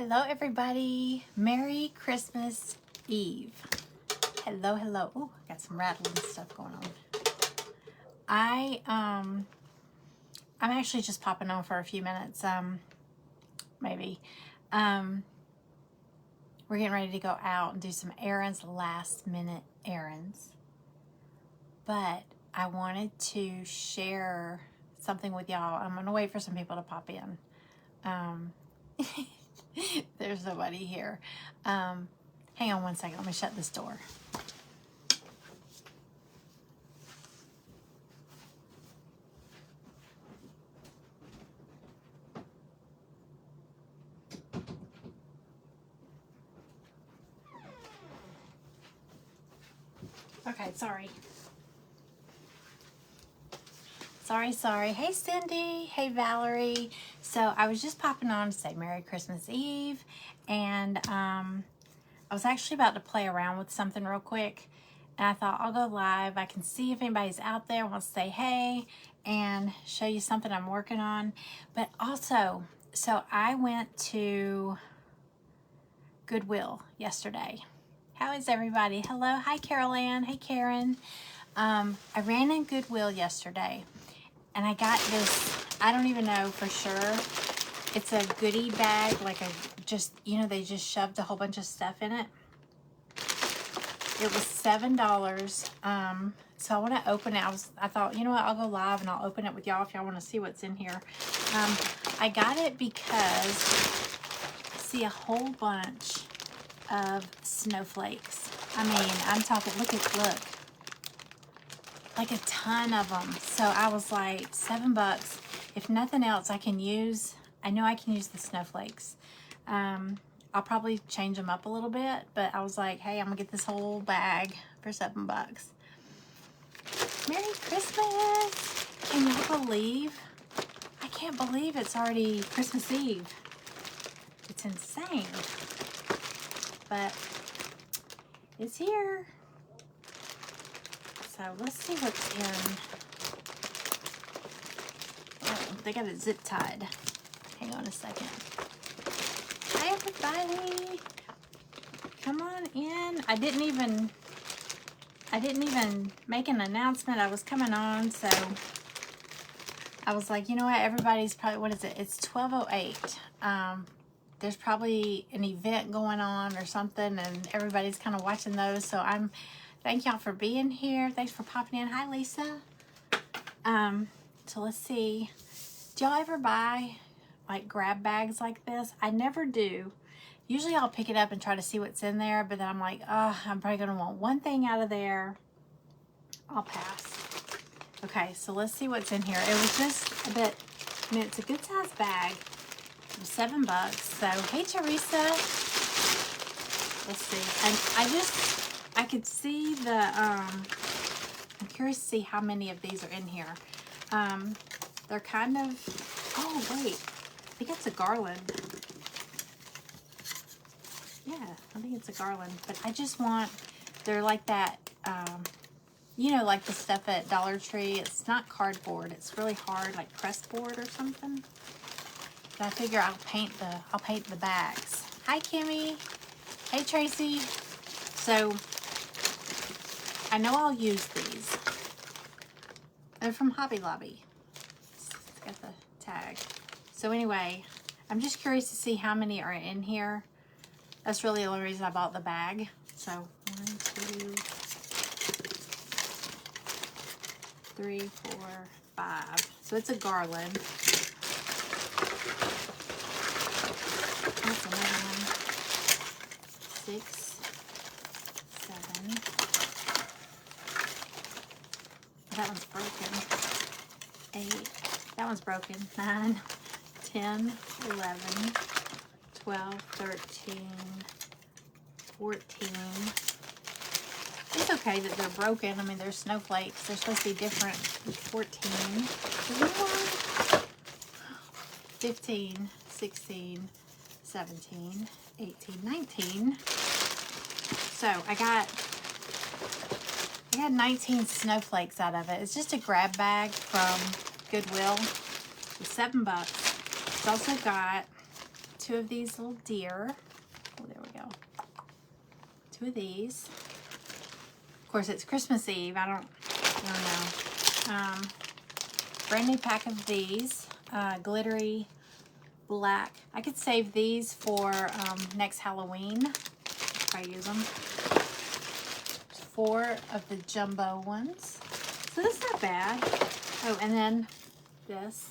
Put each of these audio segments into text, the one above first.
Hello everybody. Merry Christmas Eve. Hello, hello. Oh, I got some rattling stuff going on. I'm actually just popping on for a few minutes, maybe. We're getting ready to go out and do some errands, last minute errands. But I wanted to share something with y'all. I'm gonna wait for some people to pop in. There's nobody here. Hang on one second. Let me shut this door. Okay, sorry. Sorry. Hey, Cindy. Hey, Valerie. So I was just popping on to say Merry Christmas Eve. And I was actually about to play around with something real quick. And I thought I'll go live. I can see if anybody's out there, wants to say hey, and show you something I'm working on. But also, so I went to Goodwill yesterday. How is everybody? Hello. Hi, Carol Ann. Hey, Karen. I ran in Goodwill yesterday. And I got this, I don't even know for sure. It's a goodie bag, like they just shoved a whole bunch of stuff in it. It was $7. So I want to open it. I thought, you know what, I'll go live and I'll open it with y'all if y'all want to see what's in here. I got it because I see a whole bunch of snowflakes. I mean, I'm talking, look. Like a ton of them. So I was like, $7. If nothing else, I know I can use the snowflakes. I'll probably change them up a little bit, but I was like, hey, I'm gonna get this whole bag for $7. Merry Christmas! Can you believe? I can't believe it's already Christmas Eve. It's insane. But it's here. So let's see what's in. Oh, they got it zip tied. Hang on a second. Hi everybody. Come on in. I didn't even make an announcement. I was coming on, so I was like, you know what? Everybody's probably, what is it? It's 12:08. There's probably an event going on or something, and everybody's kind of watching those. So thank y'all for being here. Thanks for popping in. Hi, Lisa. So let's see. Do y'all ever buy like grab bags like this? I never do. Usually I'll pick it up and try to see what's in there, but then I'm like, oh, I'm probably going to want one thing out of there. I'll pass. Okay, so let's see what's in here. It was just a bit, I mean, it's a good size bag. It was $7. So, hey, Teresa. Let's see. And I could see I'm curious to see how many of these are in here. They're kind of, oh wait, I think it's a garland. Yeah, I think it's a garland, but I just want, they're like that, like the stuff at Dollar Tree. It's not cardboard. It's really hard, like pressed board or something. But I figure I'll paint the bags. Hi, Kimmy. Hey, Tracy. So I know I'll use these. They're from Hobby Lobby. It's got the tag. So anyway, I'm just curious to see how many are in here. That's really the only reason I bought the bag. So 1, 2, 3, 4, 5. So it's a garland. That's another one. 6, 7. That one's broken. 8. That one's broken. 9, 10, 11, 12, 13, 14. It's okay that they're broken. I mean, they're snowflakes. They're supposed to be different. 14. 15, 16, 17, 18, 19. So I got 19 snowflakes out of it. It's just a grab bag from Goodwill. It's $7. It's also got 2 of these little deer. Oh, there we go. 2 of these. Of course, it's Christmas Eve. I don't know. Brand new pack of these. Glittery black. I could save these for next Halloween if I use them. 4 of the jumbo ones. So that's not bad. Oh, and then this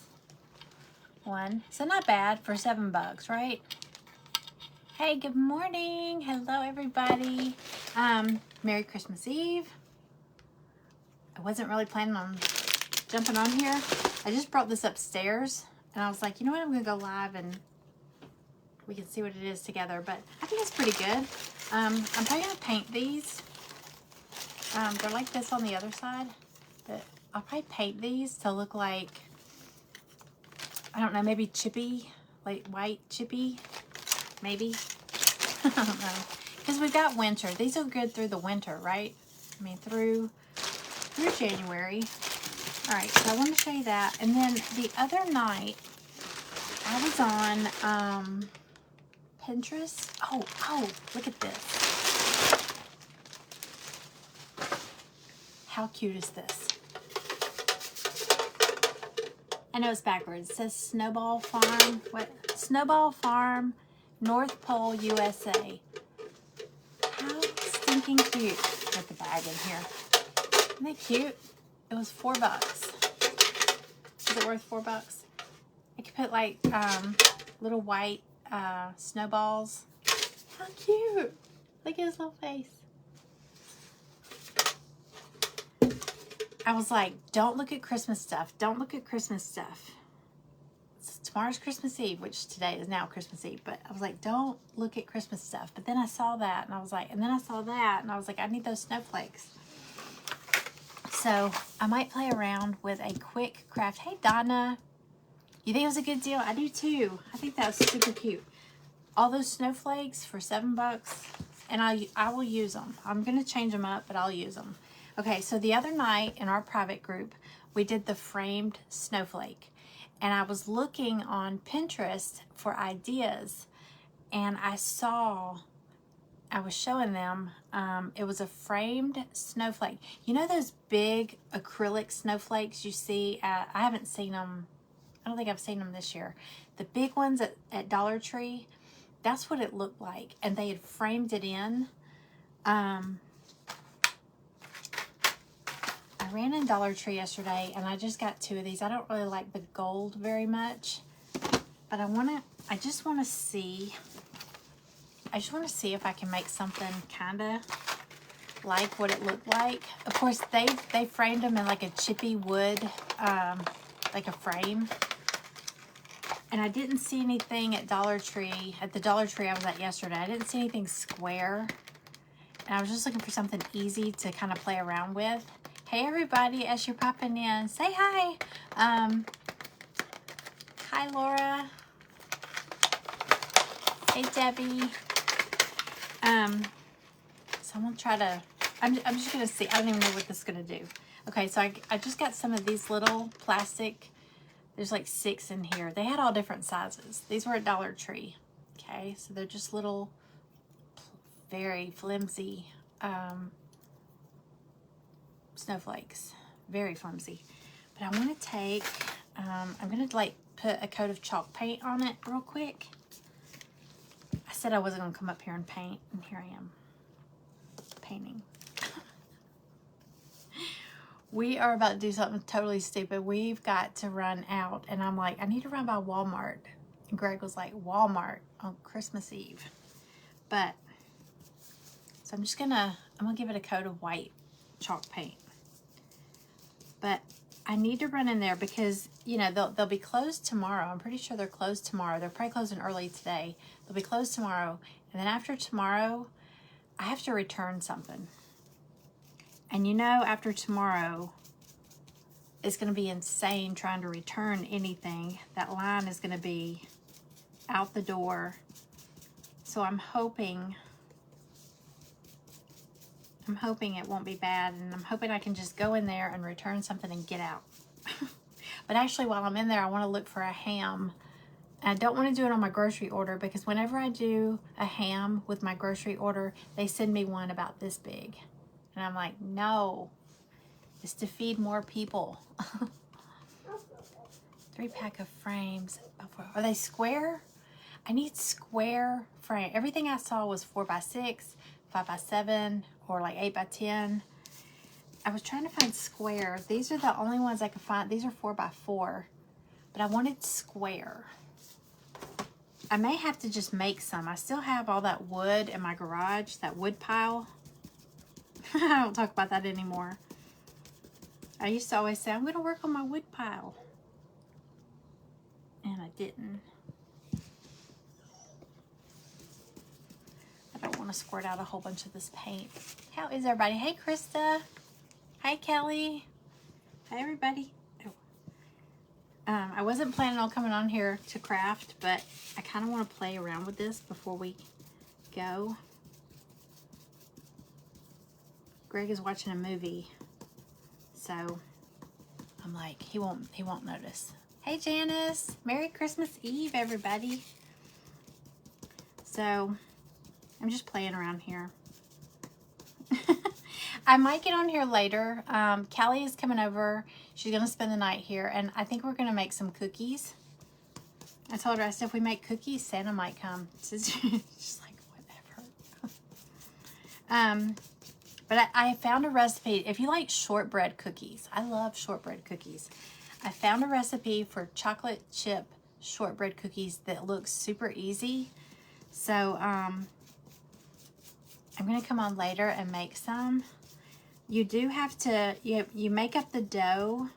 one. So not bad for $7, right? Hey, good morning. Hello, everybody. Merry Christmas Eve. I wasn't really planning on jumping on here. I just brought this upstairs and I was like, you know what? I'm going to go live and we can see what it is together. But I think it's pretty good. I'm probably going to paint these. They're like this on the other side. But I'll probably paint these to look like, I don't know, maybe chippy, like white chippy, maybe. I don't know. Because we've got winter. These are good through the winter, right? I mean, through January. All right, so I want to show you that. And then the other night, I was on Pinterest. Oh, look at this. How cute is this? I know it's backwards. It says Snowball Farm. What? Snowball Farm, North Pole, USA. How stinking cute. Got the bag in here. Isn't that cute? It was $4. Is it worth $4? I could put like little white snowballs. How cute. Look at his little face. I was like, don't look at Christmas stuff. Don't look at Christmas stuff. Tomorrow's Christmas Eve, which today is now Christmas Eve, but I was like, don't look at Christmas stuff. But then I saw that and I was like, and then I saw that and I was like, I need those snowflakes. So I might play around with a quick craft. Hey, Donna. You think it was a good deal? I do too. I think that was super cute. All those snowflakes for $7, and I will use them. I'm going to change them up, but I'll use them. Okay, so the other night in our private group, we did the framed snowflake. And I was looking on Pinterest for ideas, and I was showing them, it was a framed snowflake. You know those big acrylic snowflakes you see I haven't seen them, I don't think I've seen them this year. The big ones at Dollar Tree, that's what it looked like. And they had framed it in. I ran in Dollar Tree yesterday and I just got 2 of these. I don't really like the gold very much, but I just want to see if I can make something kind of like what it looked like. Of course, they framed them in like a chippy wood, like a frame. And I didn't see anything at Dollar Tree, at the Dollar Tree I was at yesterday. I didn't see anything square. And I was just looking for something easy to kind of play around with. Hey everybody, as you're popping in, say hi. Hi Laura. Hey Debbie. So I'm gonna try to, I'm just gonna see, I don't even know what this is gonna do. Okay, so I just got some of these little plastic, there's like 6 in here. They had all different sizes. These were at Dollar Tree. Okay, so they're just little, very flimsy, snowflakes, very flimsy. But I want to take, I'm going to like put a coat of chalk paint on it real quick. I said I wasn't going to come up here and paint, and here I am painting. We are about to do something totally stupid. We've got to run out, and I'm like, I need to run by Walmart. And Greg was like, Walmart on Christmas Eve. But, so I'm gonna give it a coat of white chalk paint. But I need to run in there because, you know, they'll be closed tomorrow. I'm pretty sure they're closed tomorrow. They're probably closing early today. They'll be closed tomorrow. And then after tomorrow, I have to return something. And you know, after tomorrow, it's going to be insane trying to return anything. That line is going to be out the door. So I'm hoping it won't be bad, and I'm hoping I can just go in there and return something and get out. But actually, while I'm in there, I want to look for a ham I don't want to do it on my grocery order because whenever I do a ham with my grocery order, they send me one about this big. And I'm like, no, it's to feed more people. 3-pack of frames. Are they square? I need square frame. Everything I saw was 4x6, 5x7, or like 8x10. I was trying to find square. These are the only ones I could find. These are 4x4, but I wanted square. I may have to just make some. I still have all that wood in my garage, that wood pile. I don't talk about that anymore. I used to always say, I'm going to work on my wood pile. And I didn't. I don't want to squirt out a whole bunch of this paint. How is everybody? Hey, Krista. Hi, Kelly. Hi, everybody. I wasn't planning on coming on here to craft, but I kind of want to play around with this before we go. Greg is watching a movie, so I'm like, he won't notice. Hey, Janice. Merry Christmas Eve, everybody. So I'm just playing around here. I might get on here later. Callie is coming over. She's going to spend the night here, and I think we're going to make some cookies. I told her, I said, if we make cookies, Santa might come. She's like, whatever. But I found a recipe. If you like shortbread cookies, I love shortbread cookies. I found a recipe for chocolate chip shortbread cookies that looks super easy. So I'm going to come on later and make some. You do have to, you make up the dough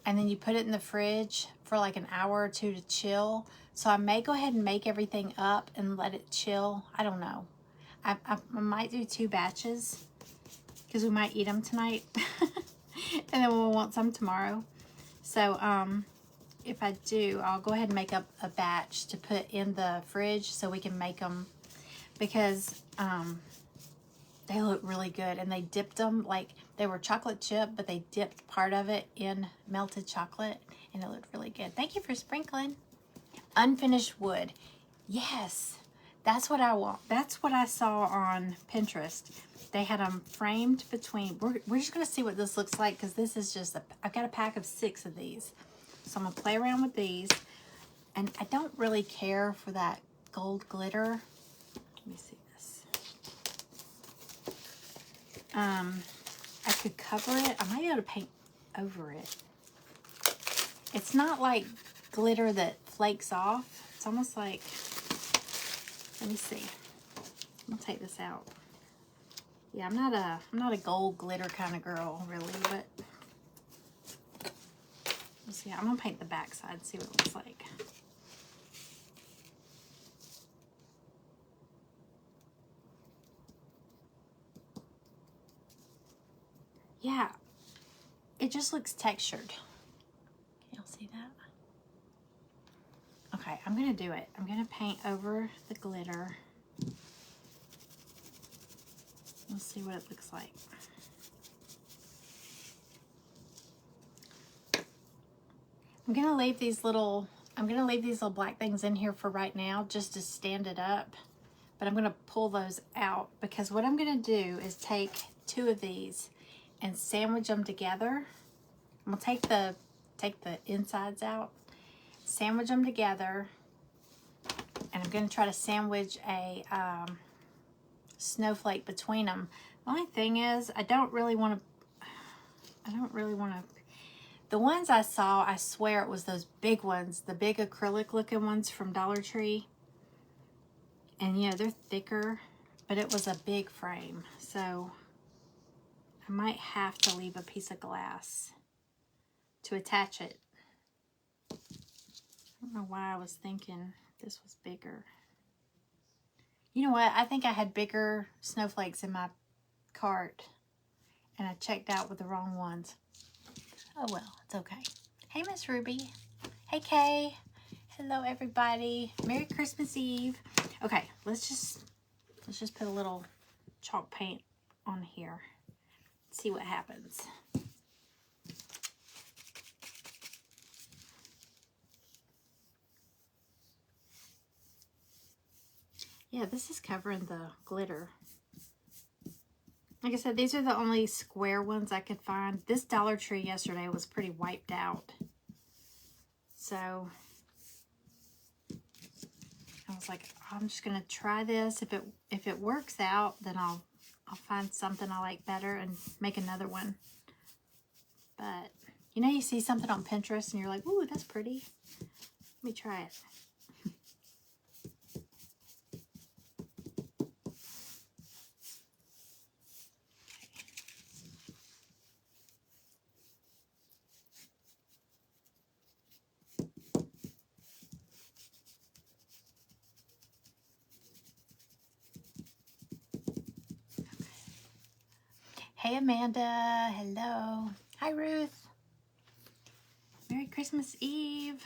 and then you put it in the fridge for like an hour or two to chill. So I may go ahead and make everything up and let it chill. I don't know. I might do 2 batches because we might eat them tonight and then we'll want some tomorrow. So if I do, I'll go ahead and make up a batch to put in the fridge so we can make them, because they look really good, and they dipped them like they were chocolate chip, but they dipped part of it in melted chocolate, and it looked really good. Thank you for sprinkling. Unfinished wood. Yes, that's what I want. That's what I saw on Pinterest. They had them framed between. We're just going to see what this looks like, because this is just, I've got a pack of 6 of these. So I'm going to play around with these. And I don't really care for that gold glitter. Let me see this. I could cover it. I might be able to paint over it. It's not like glitter that flakes off. It's almost like, let me see. I'm gonna take this out. Yeah, I'm not a gold glitter kind of girl, really, but let's see. I'm gonna paint the back side, see what it looks like. Yeah, it just looks textured. Can y'all see that? Okay, I'm gonna do it. I'm gonna paint over the glitter. Let's see what it looks like. I'm gonna leave these little black things in here for right now, just to stand it up. But I'm gonna pull those out, because what I'm gonna do is take 2 of these and sandwich them together. I'm gonna take the insides out, sandwich them together, and I'm gonna try to sandwich a snowflake between them. The only thing is, I don't really want to. The ones I saw, I swear it was those big ones, the big acrylic looking ones from Dollar Tree. And yeah, they're thicker, but it was a big frame. So I might have to leave a piece of glass to attach it. I don't know why I was thinking this was bigger. You know what? I think I had bigger snowflakes in my cart, and I checked out with the wrong ones. Oh well, it's okay. Hey, Miss Ruby. Hey, Kay. Hello, everybody. Merry Christmas Eve. Okay, let's just put a little chalk paint on here. See what happens. Yeah, this is covering the glitter. Like I said, these are the only square ones I could find. This Dollar Tree yesterday was pretty wiped out. So I was like, I'm just gonna try this. If it works out, then I'll find something I like better and make another one. But you know, you see something on Pinterest and you're like, ooh, that's pretty. Let me try it. Hey, Amanda. Hello. Hi, Ruth. Merry Christmas Eve.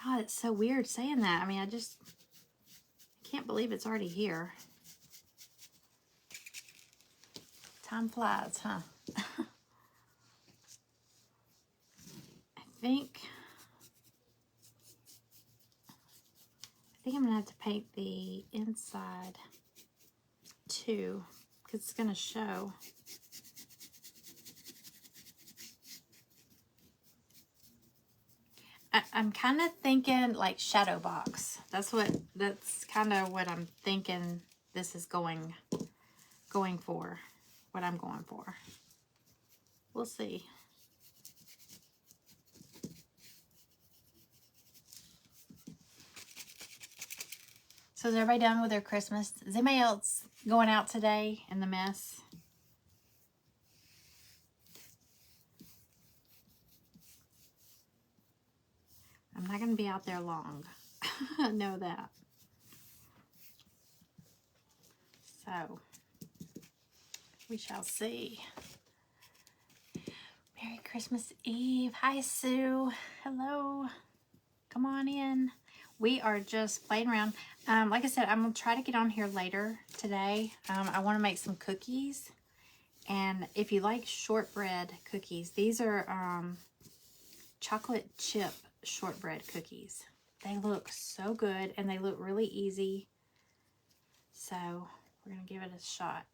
God, it's so weird saying that. I mean, I can't believe it's already here. Time flies, huh? I think I'm going to have to paint the inside too, because it's going to show. I'm kind of thinking like shadow box. That's kind of what I'm thinking this is going for. What I'm going for. We'll see. So is everybody done with their Christmas? Is anybody else going out today in the mess? I'm not going to be out there long. I know that. So, we shall see. Merry Christmas Eve. Hi, Sue. Hello. Come on in. We are just playing around. Like I said, I'm going to try to get on here later today. I want to make some cookies. And if you like shortbread cookies, these are chocolate chip shortbread cookies. They look so good and they look really easy. So we're going to give it a shot.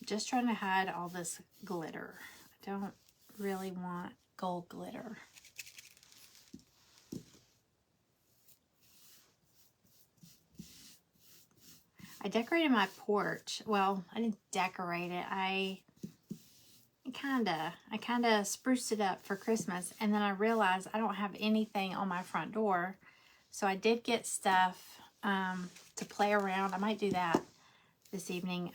Just trying to hide all this glitter. I don't really want gold glitter. I decorated my porch. Well, I didn't decorate it. I kind of spruced it up for Christmas, and then I realized I don't have anything on my front door. So I did get stuff to play around. I might do that this evening.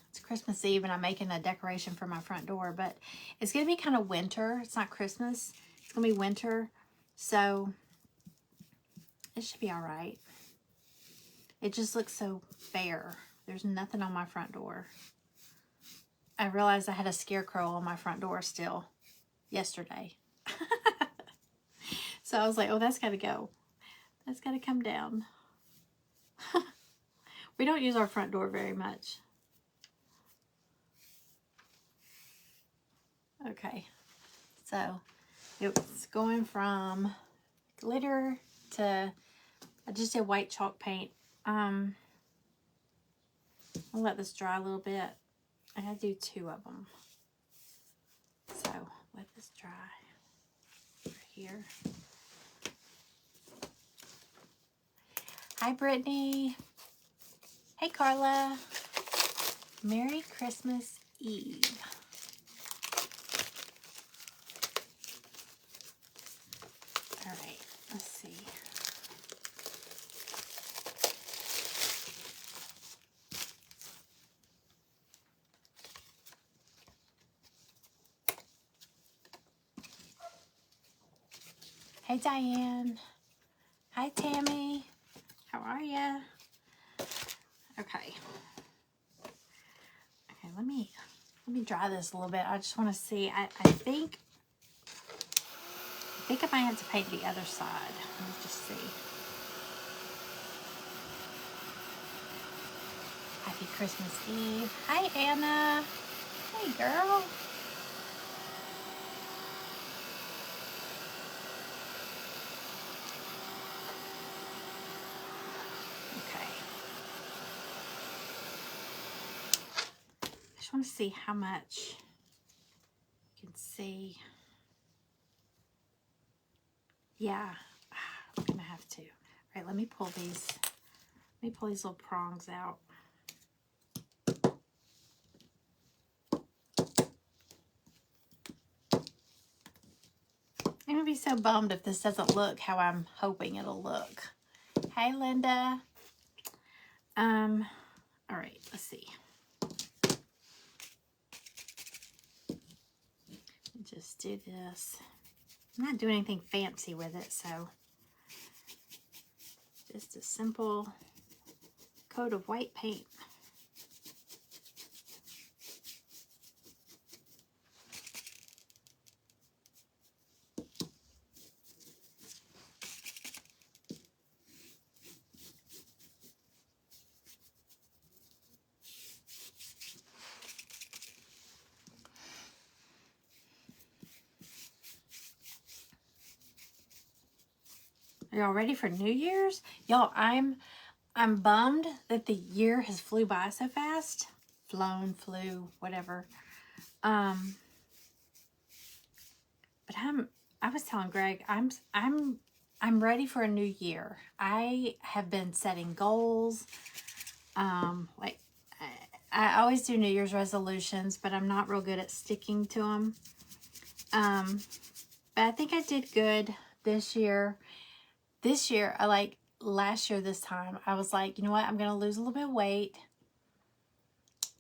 It's Christmas Eve and I'm making a decoration for my front door, but it's going to be kind of winter. It's not Christmas. It's going to be winter. So it should be all right. It just looks so bare. There's nothing on my front door. I realized I had a scarecrow on my front door still yesterday. So I was like, oh, that's got to go. That's got to come down. We don't use our front door very much. Okay, so it's going from glitter to, I just did white chalk paint. I'll let this dry a little bit. I gotta do 2 of them. So let this dry right here. Hi, Brittany. Hey, Carla. Merry Christmas Eve. All right, let's see. Hey, Diane. Hi, Tammy. How are ya? Okay. Okay, let me dry this a little bit. I just want to see. I think I might have to paint the other side. Let's just see. I Happy Christmas Eve. Hi, Anna. Hey, girl. Okay. I just want to see how much you can see. Yeah, I'm gonna have to. All right, let me pull these. Let me pull these little prongs out. I'm gonna be so bummed if this doesn't look how I'm hoping it'll look. Hey, Linda. All right, let's see. Just do this. I'm not doing anything fancy with it, so just a simple coat of white paint. Are y'all ready for New Year's? Y'all, I'm bummed that the year has flew by so fast. Flew, whatever. But I was telling Greg, I'm ready for a new year. I have been setting goals. Like I always do New Year's resolutions, but I'm not real good at sticking to them. But I think I did good this year. This year, last year this time, I was like, you know what? I'm going to lose a little bit of weight.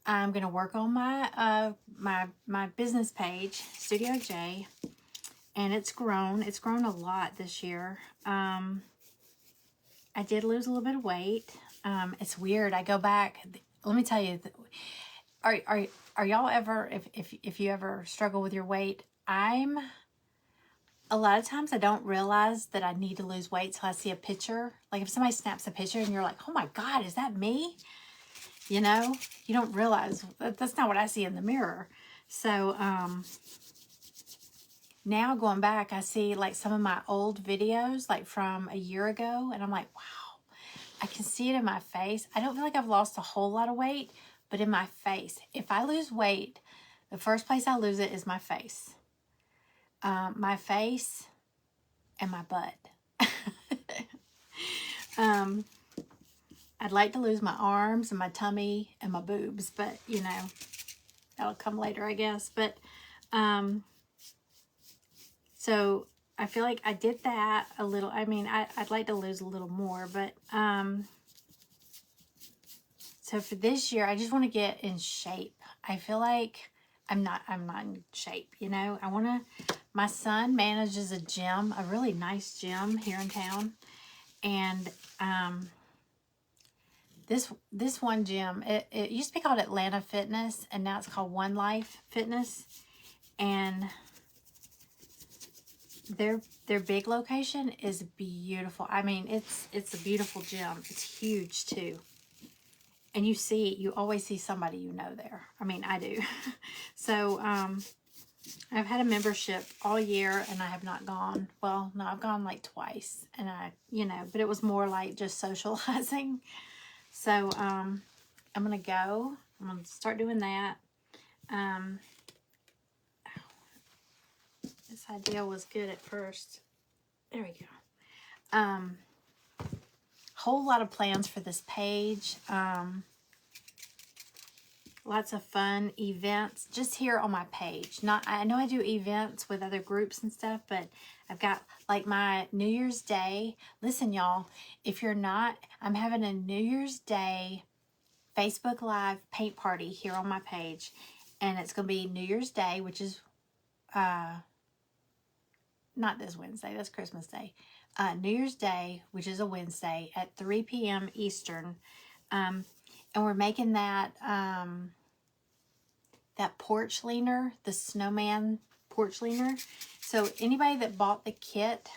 I'm going to work on my my business page, Studio J, and it's grown. It's grown a lot this year. I did lose a little bit of weight. It's weird. I go back. Let me tell you, are y'all ever, if you ever struggle with your weight, a lot of times I don't realize that I need to lose weight till I see a picture. Like if somebody snaps a picture and you're like, oh my God, is that me? You know, you don't realize that's not what I see in the mirror. So now going back, I see like some of my old videos, like from a year ago, and I'm like, wow, I can see it in my face. I don't feel like I've lost a whole lot of weight, but in my face, if I lose weight, the first place I lose it is my face. My face and my butt. I'd like to lose my arms and my tummy and my boobs, but you know, that'll come later, I guess. But so I feel like I did that a little. I mean, I'd like to lose a little more, but so for this year, I just want to get in shape. I feel like I'm not in shape, you know. My son manages a gym, a really nice gym here in town. And this one gym, it used to be called Atlanta Fitness, and now it's called One Life Fitness. And their big location is beautiful. I mean, it's a beautiful gym. It's huge too. And you always see somebody you know there. I mean, I do. So, I've had a membership all year and I have not gone. Well, no, I've gone like twice, and but it was more like just socializing. So, I'm going to go. I'm going to start doing that. This idea was good at first. There we go. Whole lot of plans for this page. Lots of fun events just here on my page. I know I do events with other groups and stuff, but I've got like my New Year's Day. Listen, y'all, if you're not, I'm having a New Year's Day Facebook Live paint party here on my page. And it's going to be New Year's Day, which is not this Wednesday. That's Christmas Day. New Year's Day, which is a Wednesday at 3 p.m. Eastern. And we're making that that porch leaner, the snowman porch leaner. So anybody that bought the kit,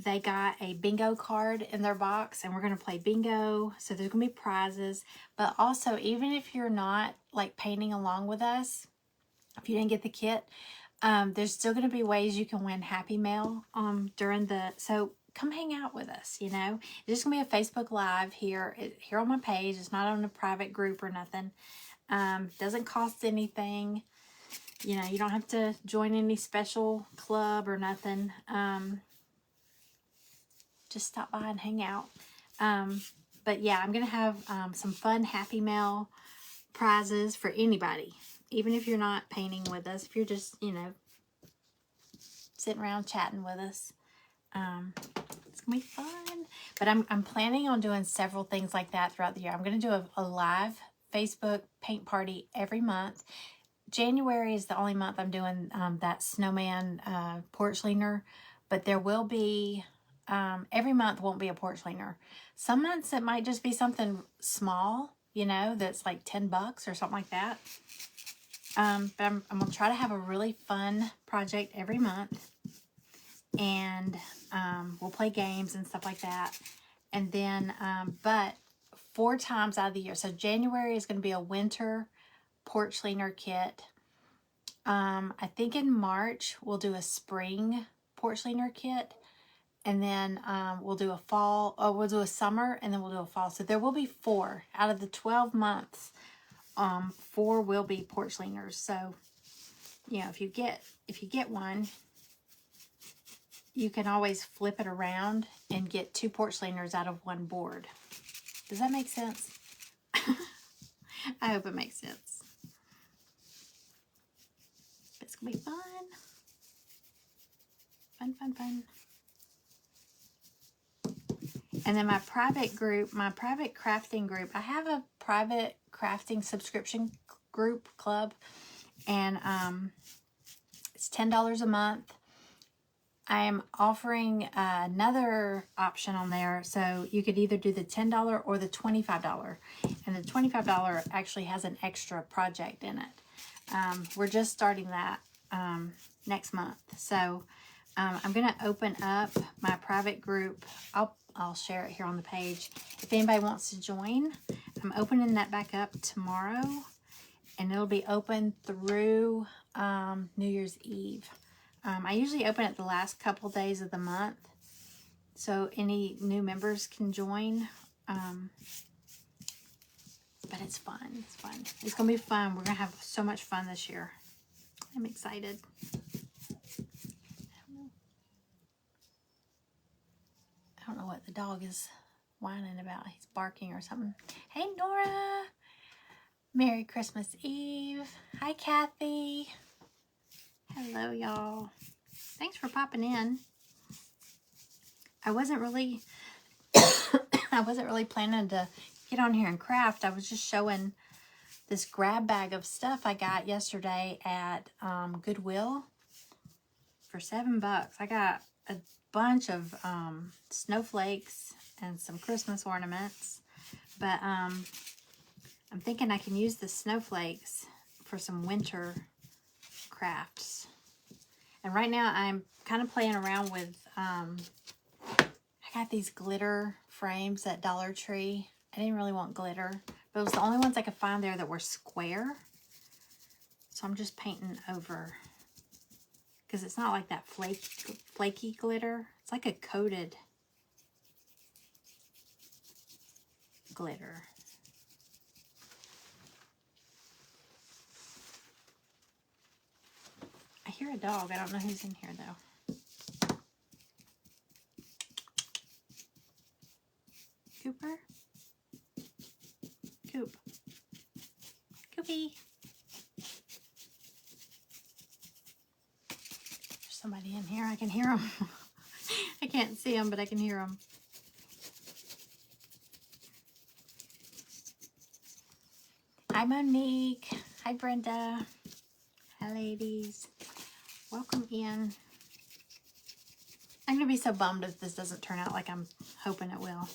they got a bingo card in their box, and we're going to play bingo. So there's going to be prizes. But also, even if you're not like painting along with us, if you didn't get the kit, there's still going to be ways you can win Happy Mail during the, so come hang out with us, you know. It's just going to be a Facebook Live here on my page. It's not on a private group or nothing. Doesn't cost anything. You know, you don't have to join any special club or nothing. Just stop by and hang out. But yeah, I'm going to have some fun Happy Mail prizes for anybody. Even if you're not painting with us, if you're just, you know, sitting around chatting with us. It's going to be fun. But I'm planning on doing several things like that throughout the year. I'm going to do a live Facebook paint party every month. January is the only month I'm doing that snowman porch leaner. But there will be, every month won't be a porch leaner. Some months it might just be something small, you know, that's like $10 or something like that. But I'm going to try to have a really fun project every month. And we'll play games and stuff like that. And then, but 4 times out of the year. So January is going to be a winter porch leaner kit. I think in March we'll do a spring porch leaner kit. And then we'll do a fall, we'll do a summer, and then we'll do a fall. So there will be 4 out of the 12 months. 4 will be porch leaners. So, you know, if you get one, you can always flip it around and get 2 porch leaners out of 1 board. Does that make sense? I hope it makes sense. It's gonna be fun. Fun, fun, fun. And then my private group, my private crafting group, I have a private crafting subscription group club, and it's $10 a month. I am offering another option on there, so you could either do the $10 or the $25. And the $25 actually has an extra project in it. We're just starting that next month. So I'm going to open up my private group. I'll share it here on the page. If anybody wants to join, I'm opening that back up tomorrow, and it'll be open through New Year's Eve. I usually open it the last couple days of the month, so any new members can join. But it's fun. It's fun. It's going to be fun. We're going to have so much fun this year. I'm excited. I don't know what the dog is whining about. He's barking or something. Hey, Nora. Merry Christmas Eve. Hi, Kathy. Hello, y'all. Thanks for popping in. I wasn't really planning to get on here and craft. I was just showing this grab bag of stuff I got yesterday at Goodwill for $7. I got a bunch of snowflakes and some Christmas ornaments, but I'm thinking I can use the snowflakes for some winter crafts. And right now I'm kind of playing around with I got these glitter frames at Dollar Tree. I didn't really want glitter, but it was the only ones I could find there that were square. So I'm just painting over, because it's not like that flaky glitter. It's like a coated glitter. I hear a dog. I don't know who's in here though. Cooper? Coop. Coopy. There's somebody in here. I can hear them. I can't see them, but I can hear them. Hi, Monique. Hi, Brenda. Hi, ladies. Welcome in. I'm going to be so bummed if this doesn't turn out like I'm hoping it will.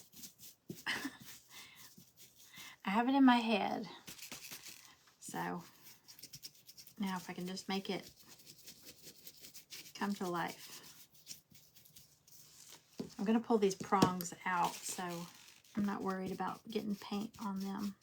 I have it in my head. So, now if I can just make it come to life. I'm going to pull these prongs out, so I'm not worried about getting paint on them.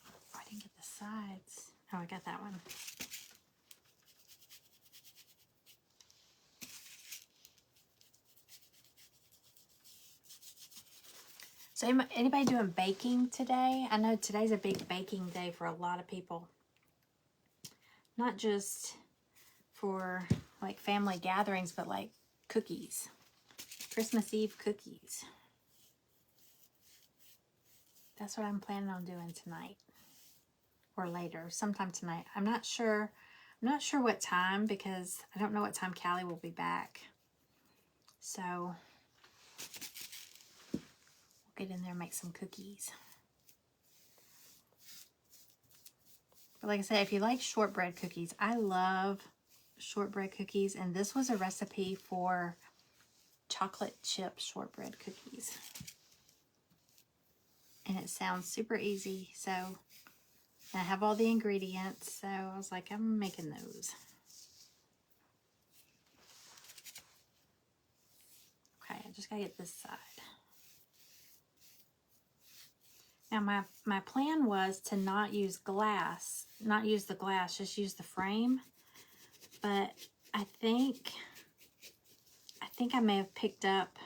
Oh, I didn't get the sides. Oh, I got that one. So anybody doing baking today? I know today's a big baking day for a lot of people. Not just for like family gatherings, but like cookies. Christmas Eve cookies. That's what I'm planning on doing tonight. Or later, sometime tonight. I'm not sure what time, because I don't know what time Callie will be back. So we'll get in there and make some cookies. But like I said, if you like shortbread cookies, I love shortbread cookies, and this was a recipe for chocolate chip shortbread cookies. And it sounds super easy, so I have all the ingredients, so I was like, I'm making those. Okay, I just gotta get this side. Now my plan was to not use the glass, just use the frame. But I think I may have picked up,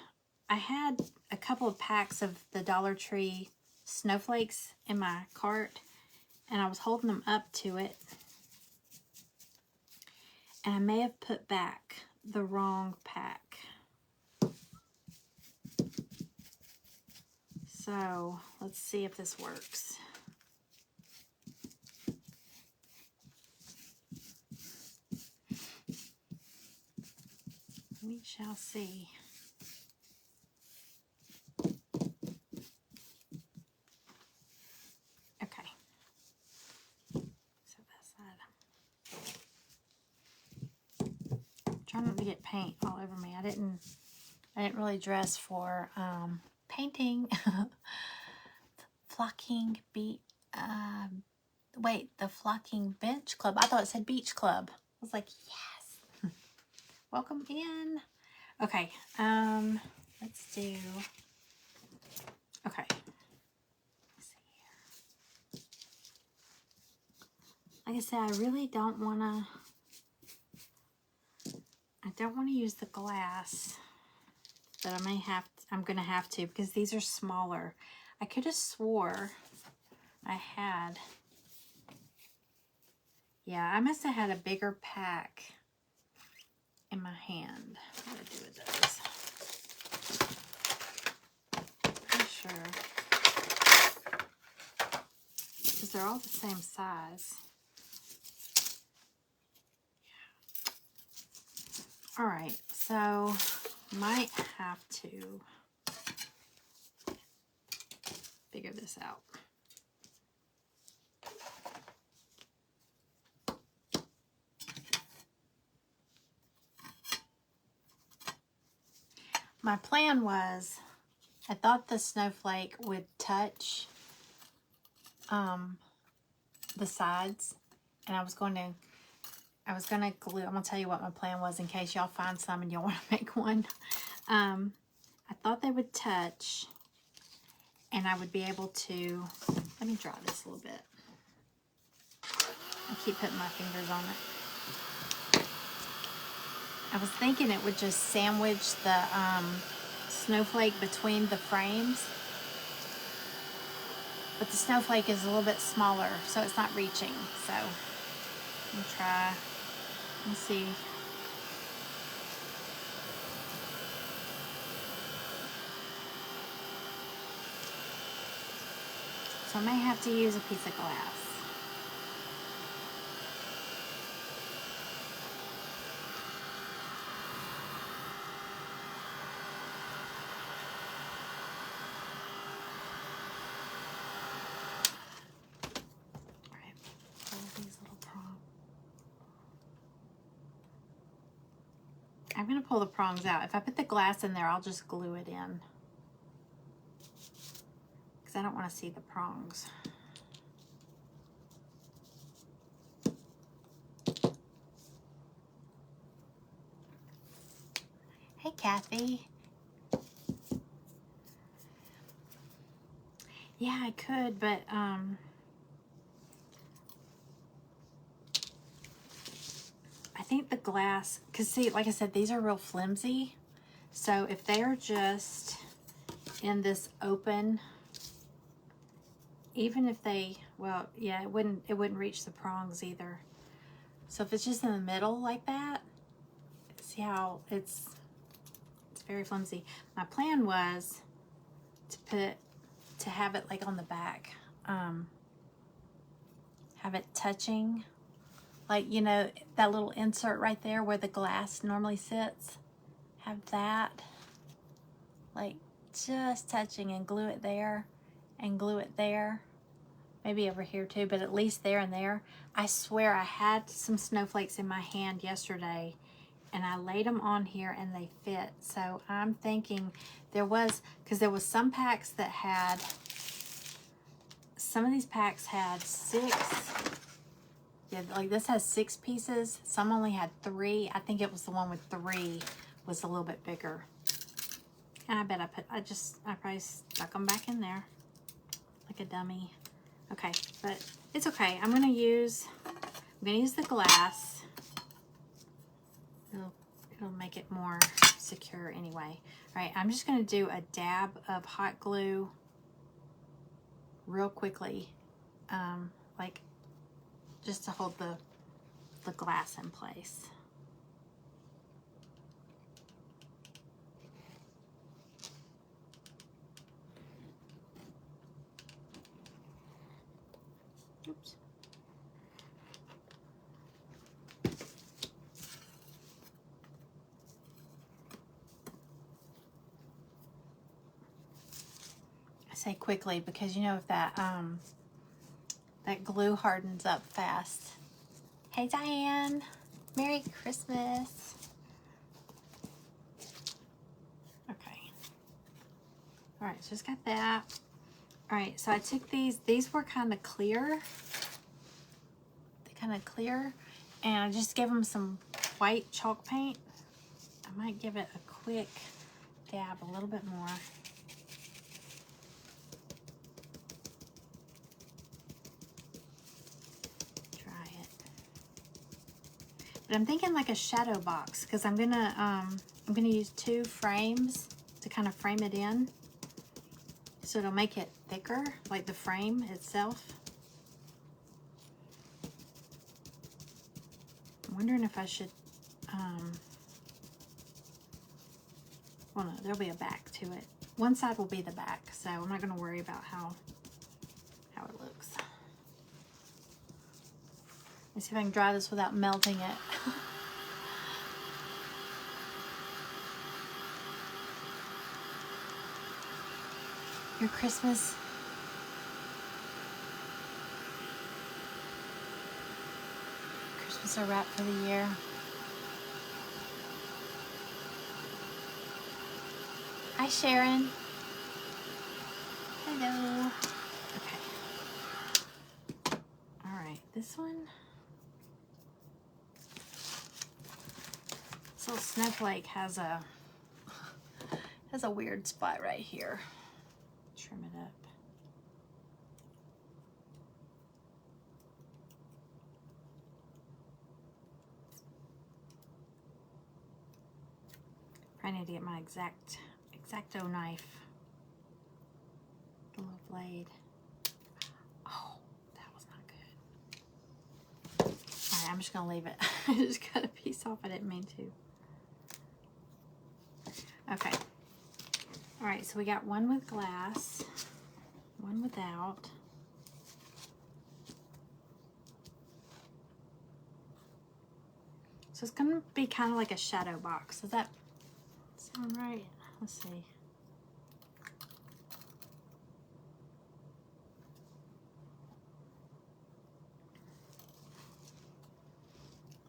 I had a couple of packs of the Dollar Tree snowflakes in my cart, and I was holding them up to it, and I may have put back the wrong pack. So let's see if this works. We shall see. Okay. So that side. Try not to get paint all over me. I didn't really dress for painting. Flocking the Flocking Bench Club. I thought it said Beach Club. I was like, yes. Welcome in. Okay, let's do, okay. Let's see here. Like I said, I really don't want to use the glass, but I'm going to have to, because these are smaller. I could have swore I had, yeah, I must have had a bigger pack in my hand. What do I do with those? Pretty sure. Because they're all the same size. All right, so might have to figure this out. My plan was, I thought the snowflake would touch the sides, and I was going to glue. I'm going to tell you what my plan was in case y'all find some and y'all want to make one. I thought they would touch, and I would be able to, let me draw this a little bit. I keep putting my fingers on it. I was thinking it would just sandwich the snowflake between the frames. But the snowflake is a little bit smaller, so it's not reaching. So, I'm going to try. Let's see. So I may have to use a piece of glass. All right, pull these little prongs. I'm going to pull the prongs out. If I put the glass in there, I'll just glue it in. Because because I don't want to see the prongs. Hey, Kathy. Yeah, I could, but I think the glass, because see, like I said, these are real flimsy. So if they're just in this open, even if they, well, yeah, it wouldn't reach the prongs either. So if it's just in the middle like that, see how it's very flimsy. My plan was to have it like on the back, have it touching, like, you know, that little insert right there where the glass normally sits, have that like just touching, and glue it there and glue it there, maybe over here too, but at least there and there. I swear I had some snowflakes in my hand yesterday and I laid them on here and they fit. So I'm thinking because there was some packs that had, some of these packs had 6. Yeah, like this has 6 pieces. Some only had 3. I think it was the one with 3 was a little bit bigger. And I bet I probably stuck them back in there like a dummy. Okay, but it's okay. I'm gonna use the glass. It'll make it more secure anyway. All right, I'm just gonna do a dab of hot glue real quickly, like just to hold the glass in place. Oops. I say quickly because you know if that glue hardens up fast. Hey Diane, Merry Christmas. Okay. All right, so just got that. All right, so I took these were kind of clear. And I just gave them some white chalk paint. I might give it a quick dab, a little bit more. Try it. But I'm thinking like a shadow box because I'm gonna use 2 frames to kind of frame it in, so it'll make it thicker, like the frame itself. I'm wondering if I should, well no, there'll be a back to it. One side will be the back, so I'm not gonna worry about how it looks. Let's see if I can dry this without melting it. Your Christmas are wrapped for the year. Hi Sharon. Hello. Okay. All right, this one. This little snowflake has a weird spot right here. Trim it up. I need to get my X-Acto knife. The little blade. Oh, that was not good. All right, I'm just gonna leave it. I just cut a piece off. I didn't mean to. Okay. All right, so we got one with glass, one without. So it's gonna be kind of like a shadow box. Does that sound right? Let's see.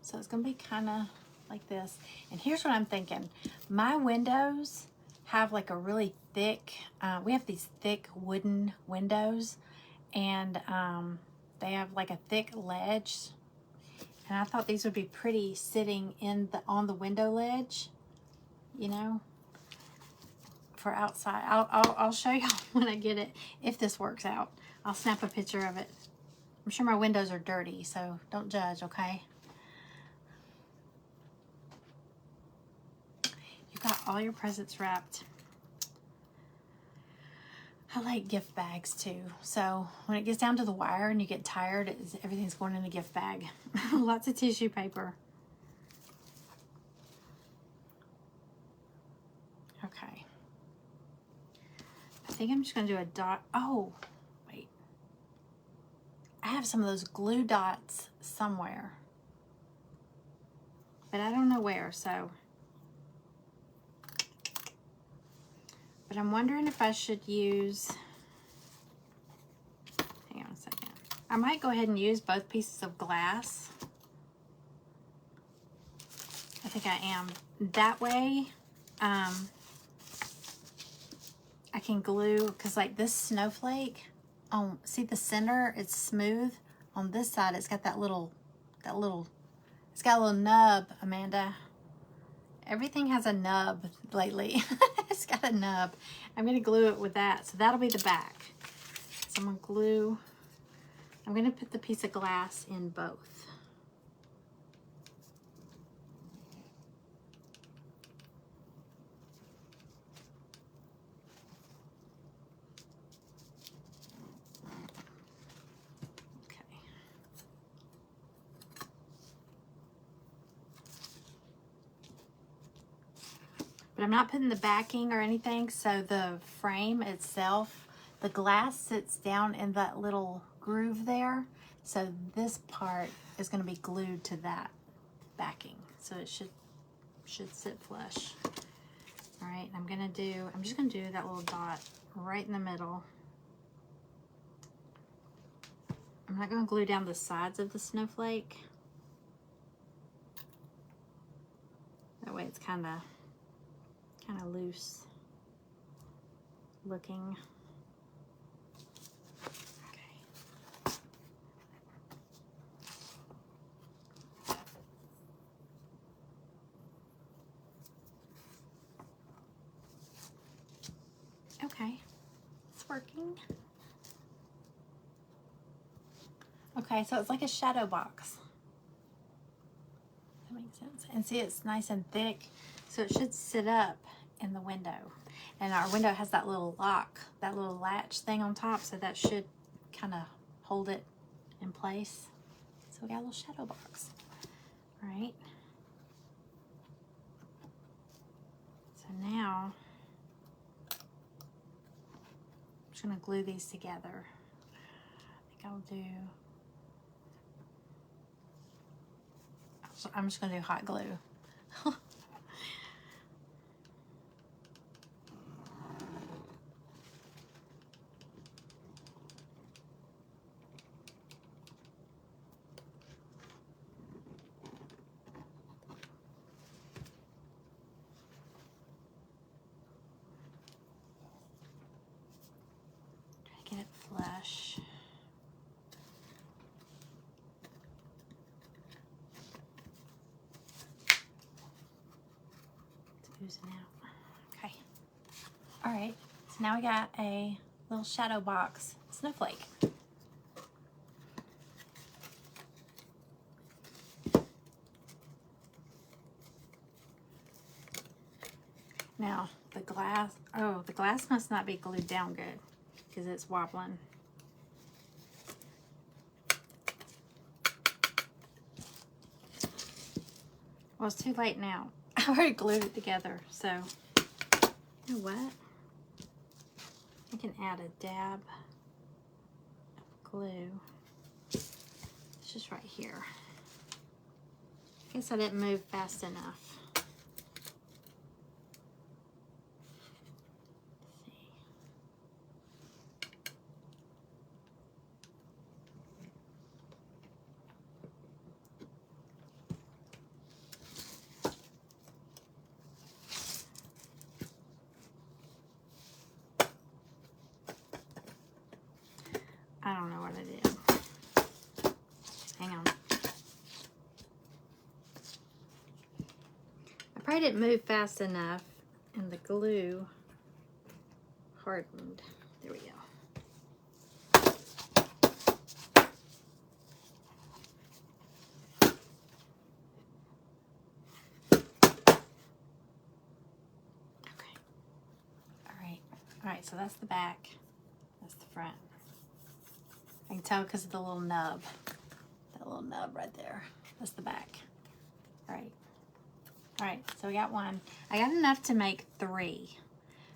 So it's gonna be kind of like this. And here's what I'm thinking. My windows have like a really thick, we have these thick wooden windows, and they have like a thick ledge, and I thought these would be pretty sitting on the window ledge, you know, for outside. I'll show y'all when I get it, if this works out. I'll snap a picture of it. I'm sure my windows are dirty, so don't judge, okay? You got all your presents wrapped. I like gift bags too. So when it gets down to the wire and you get tired, everything's going in a gift bag. Lots of tissue paper. Okay. I think I'm just going to do a dot. Oh, wait. I have some of those glue dots somewhere, but I don't know where, so. But I'm wondering if I should use, hang on a second. I might go ahead and use both pieces of glass. I think I am. That way, I can glue, because like this snowflake, see the center, it's smooth. On this side, it's got it's got a little nub, Amanda. Everything has a nub lately. It's got a nub. I'm going to glue it with that. So that'll be the back. So I'm going to put the piece of glass in both. Okay. But I'm not putting the backing or anything, so the frame itself, the glass sits down in that little groove there. So this part is going to be glued to that backing. So it should sit flush. All right, I'm just going to do that little dot right in the middle. I'm not going to glue down the sides of the snowflake. That way it's kind of loose looking. Okay. Okay, it's working. Okay, so it's like a shadow box. That makes sense. And see, it's nice and thick, so it should sit up in the window. And our window has that little lock, that little latch thing on top, so that should kind of hold it in place. So we got a little shadow box. All right. So now I'm just going to glue these together. I think I'll do, I'm just going to do hot glue. Get it flush. It's oozing out. Okay. All right. So now we got a little shadow box snowflake. Now the glass must not be glued down good because it's wobbling. Well, it's too late now. I already glued it together, so you know what? I can add a dab of glue. It's just right here. I guess I didn't move fast enough. probably didn't move fast enough and the glue hardened. There we go. Okay. All right, so that's the back. That's the front. I can tell because of the little nub. That little nub right there. That's the back. All right, so we got one. I got enough to make 3.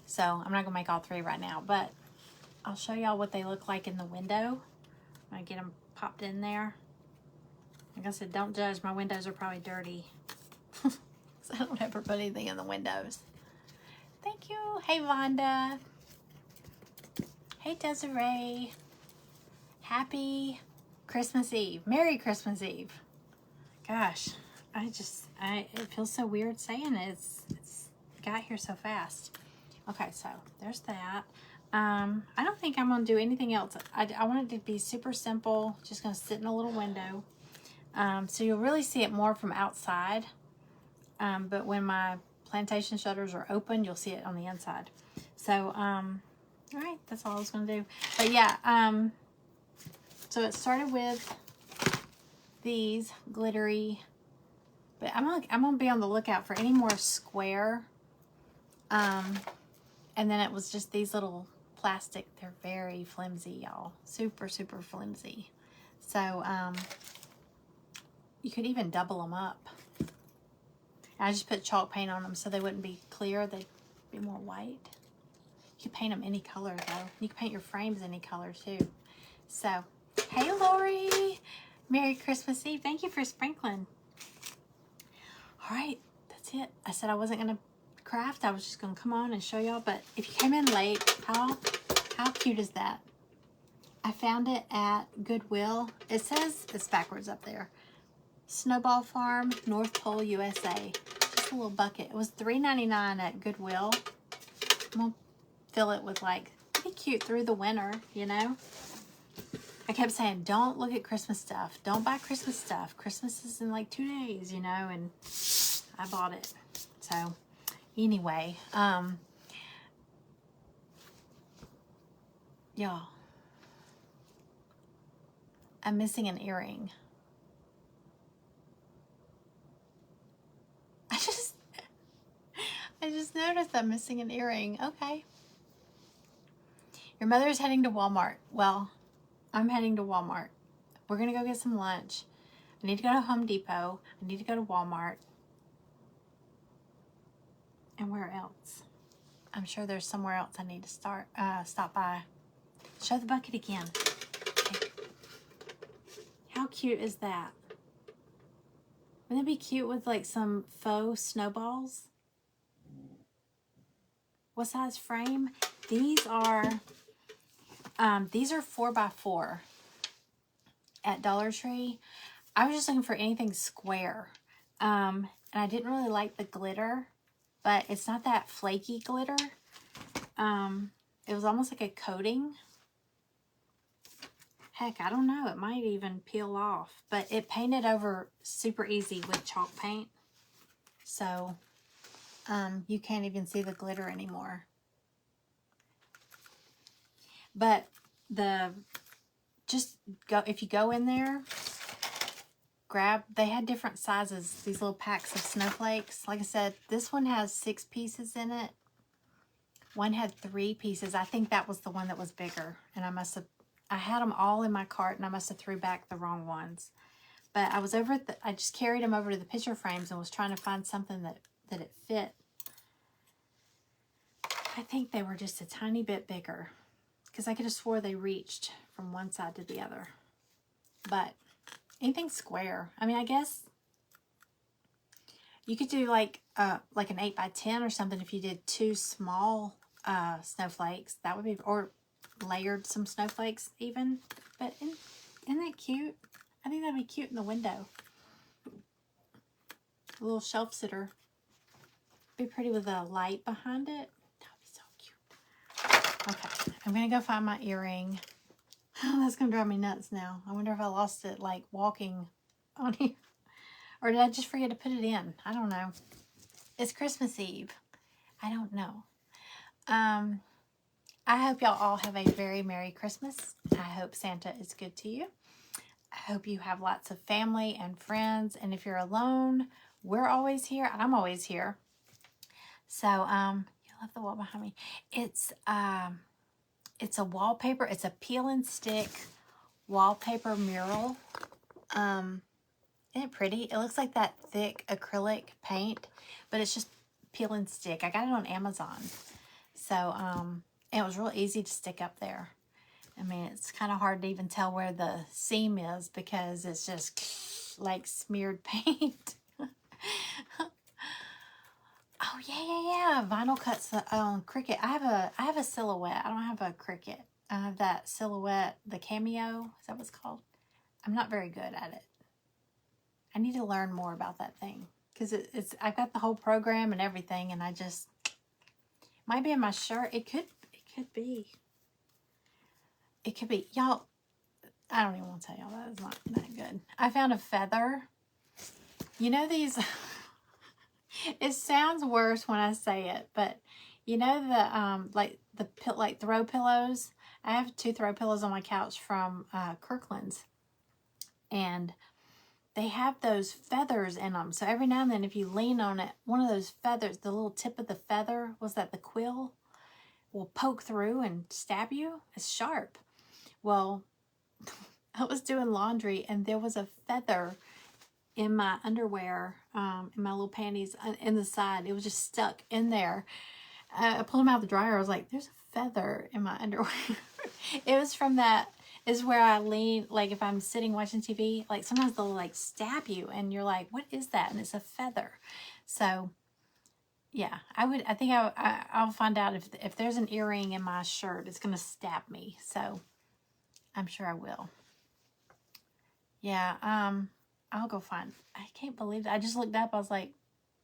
So I'm not gonna make all 3 right now, but I'll show y'all what they look like in the window. I'm gonna get them popped in there. Like I said, don't judge. My windows are probably dirty. So I don't ever put anything in the windows. Thank you. Hey, Vonda. Hey, Desiree. Happy Christmas Eve. Merry Christmas Eve. Gosh, it feels so weird saying it. It's got here so fast. Okay, so there's that. I don't think I'm going to do anything else. I want it to be super simple. Just going to sit in a little window. So you'll really see it more from outside. But when my plantation shutters are open, you'll see it on the inside. So, all right, that's all I was going to do. But yeah, so it started with these glittery, but I'm gonna be on the lookout for any more square. And then it was just these little plastic. They're very flimsy, y'all. Super, super flimsy. So, you could even double them up. I just put chalk paint on them so they wouldn't be clear. They'd be more white. You can paint them any color though. You can paint your frames any color too. So, hey Lori, Merry Christmas Eve. Thank you for sprinkling. All right, that's it. I said I wasn't gonna craft. I was just gonna come on and show y'all. But if you came in late, how cute is that? I found it at Goodwill. It says it's backwards up there. Snowball Farm, North Pole, USA. Just a little bucket. It was $3.99 at Goodwill. I'm gonna fill it with like, pretty cute through the winter, you know? I kept saying, don't look at Christmas stuff. Don't buy Christmas stuff. Christmas is in like 2 days, you know? And I bought it. So, anyway, y'all, I'm missing an earring. I just noticed I'm missing an earring. Okay. Your mother's heading to Walmart. Well, I'm heading to Walmart. We're going to go get some lunch. I need to go to Home Depot. I need to go to Walmart. And where else? I'm sure there's somewhere else I need to stop by. Show the bucket again. Okay. How cute is that? Wouldn't it be cute with like some faux snowballs? What size frame? These are 4x4 at Dollar Tree. I was just looking for anything square. And I didn't really like the glitter, but it's not that flaky glitter. It was almost like a coating. Heck, I don't know. It might even peel off, but it painted over super easy with chalk paint. So, you can't even see the glitter anymore. But if you go in there, they had different sizes, these little packs of snowflakes. Like I said, this one has 6 pieces in it. One had 3 pieces. I think that was the one that was bigger. And I had them all in my cart and I must have threw back the wrong ones. But I was I just carried them over to the picture frames and was trying to find something that it fit. I think they were just a tiny bit bigger because I could have swore they reached from one side to the other. But anything square. I mean, I guess you could do like an 8x10 or something if you did 2 small snowflakes. That would be, or layered some snowflakes even. But isn't that cute? I think that'd be cute in the window. A little shelf sitter. Be pretty with a light behind it. That would be so cute. Okay, I'm gonna go find my earring. Oh, that's gonna drive me nuts now. I wonder if I lost it like walking on here. Or did I just forget to put it in? I don't know. It's Christmas Eve. I don't know. I hope y'all all have a very Merry Christmas. I hope Santa is good to you. I hope you have lots of family and friends. And if you're alone, we're always here. I'm always here. So, you love the wall behind me. It's a wallpaper. It's a peel and stick wallpaper mural. Isn't it pretty? It looks like that thick acrylic paint, but it's just peel and stick. I got it on Amazon. So, it was real easy to stick up there. I mean, it's kind of hard to even tell where the seam is because it's just like smeared paint. Oh, yeah. Vinyl cuts the Cricut. I have a Silhouette. I don't have a Cricut. I have that Silhouette, the Cameo. Is that what it's called? I'm not very good at it. I need to learn more about that thing because I've got the whole program and everything, and I just might be in my shirt. It could be. It could be. Y'all, I don't even want to tell y'all that. It's not that good. I found a feather. You know these... It sounds worse when I say it, but you know the like throw pillows? I have 2 throw pillows on my couch from Kirkland's, and they have those feathers in them. So every now and then if you lean on it, one of those feathers, the little tip of the feather, was that the quill, will poke through and stab you. It's sharp. Well, I was doing laundry and there was a feather in my underwear, in my little panties in the side. It was just stuck in there. I pulled them out of the dryer. I was like, there's a feather in my underwear. It was from that, is where I lean, like if I'm sitting watching TV, like sometimes they'll like stab you and you're like, what is that? And it's a feather. So yeah, I think I'll find out if there's an earring in my shirt, it's going to stab me. So I'm sure I will. Yeah, I'll go find. I can't believe it. I just looked up. I was like,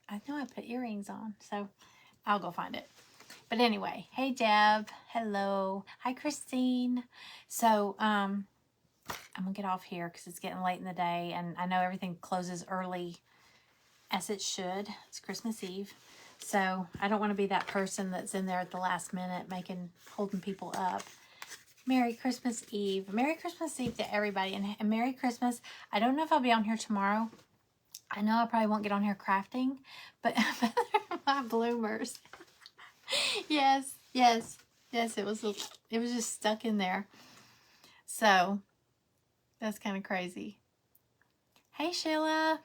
I know I put earrings on. So I'll go find it. But anyway, hey Deb. Hello. Hi Christine. So I'm going to get off here because it's getting late in the day. And I know everything closes early as it should. It's Christmas Eve. So I don't want to be that person that's in there at the last minute holding people up. Merry Christmas Eve. Merry Christmas Eve to everybody. And Merry Christmas. I don't know if I'll be on here tomorrow. I know I probably won't get on here crafting, but my bloomers. Yes. It was just stuck in there. So that's kind of crazy. Hey Sheila.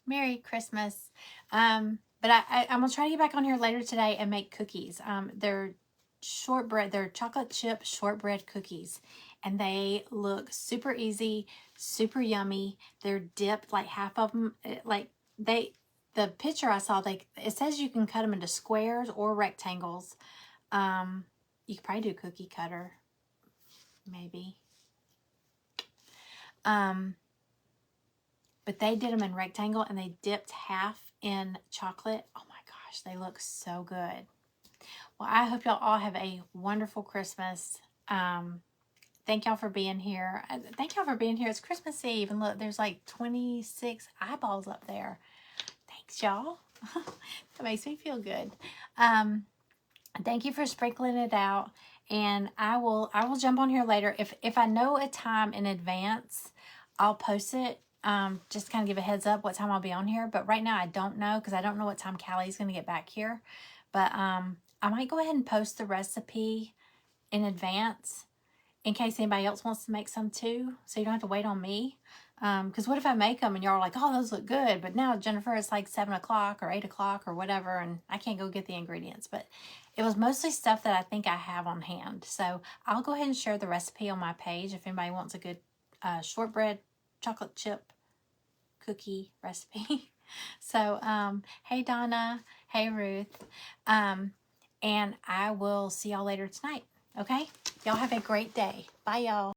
Merry Christmas. But I'm gonna try to get back on here later today and make cookies. They're shortbread, they're chocolate chip shortbread cookies, and they look super easy, super yummy. They're dipped, like half of them, the picture I saw, it says you can cut them into squares or rectangles. You could probably do cookie cutter, maybe. But they did them in rectangle and they dipped half in chocolate. Oh my gosh, they look so good. Well, I hope y'all all have a wonderful Christmas. Thank y'all for being here. Thank y'all for being here. It's Christmas Eve. And look, there's like 26 eyeballs up there. Thanks, y'all. That makes me feel good. Thank you for sprinkling it out. And I will jump on here later. If I know a time in advance, I'll post it. Just kind of give a heads up what time I'll be on here. But right now I don't know because I don't know what time Callie's going to get back here. But I might go ahead and post the recipe in advance in case anybody else wants to make some too. So you don't have to wait on me. Because what if I make them and y'all are like, oh, those look good. But now, Jennifer, it's like 7 o'clock or 8 o'clock or whatever. And I can't go get the ingredients. But it was mostly stuff that I think I have on hand. So I'll go ahead and share the recipe on my page if anybody wants a good shortbread chocolate chip cookie recipe. So, hey Donna, hey Ruth, and I will see y'all later tonight. Okay? Y'all have a great day. Bye, y'all.